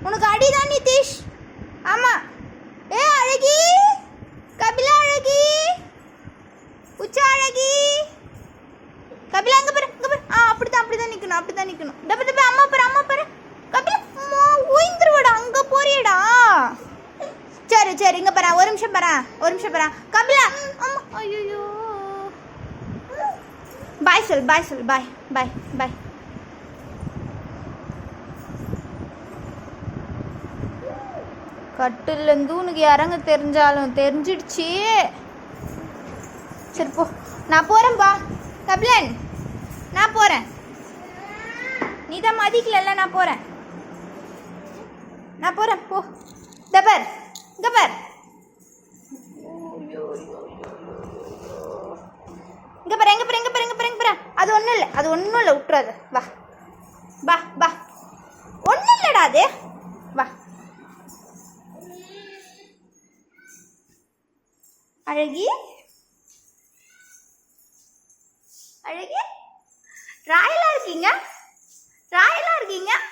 உனக்கு அடிதான் நிதிஷ். ஆமாம். ஏ அழகி, கபிலா அழகி, உச்சா அழகி, கபிலா அங்கே பாரு, இங்கே பாரு. அப்படிதான் நிற்கணும். டப்ப அம்மா பாரு. கபிலா அம்மா ஓய்ந்துருவாடா, அங்கே போறியடா. சரி இங்கே பாரு, ஒரு நிமிஷம் பாரு. கபிலா அம்மா, ஐயோ. பாய் சொல், பாய். கட்டிலேருந்து உனக்கு இறங்க தெரிஞ்சாலும் தெரிஞ்சிடுச்சு. சரி போ, நான் போகிறேன்ப்பா. கபிலன், நான் போகிறேன். நீ தான் மதிக்கல, நான் போகிறேன். போ. இங்கே பார். எங்கே பாரு. அது ஒன்றும் இல்லை, விட்டுறாது. வா. ஒன்றும் இல்லைடா அது. வா. அழகி, ராயலா இருக்கீங்க.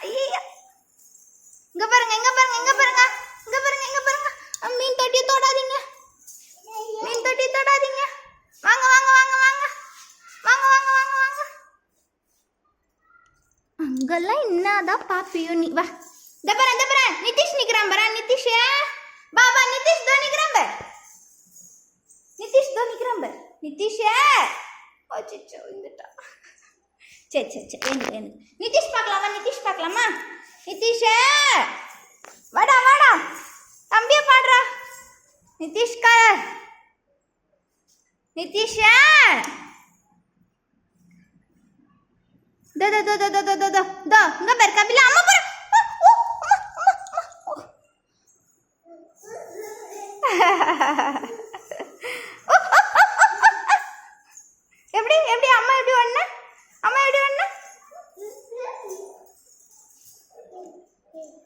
ஐயா, இங்க பாருங்க. மீன் தொட்டியை தொடாதீங்க. வாங்க. அங்கெல்லாம் என்னதான் பாப்பியோ நீ. வா. இந்த பாரு, நிதிஷ் நிக்கிறான் பாரு. நிதிஷ் பாபா, நிதிஷ் தோ நிக்கிறான் பாரு. நிதிஷ் அச்சோ வந்துட்டா. சரி நிதிஷ் பார்க்கலாமா. நிதிஷ் வாடா, தம்பியை பாடுறா. நிதிஷ் இங்க பாரு கபிலா. அம்மா பாரு.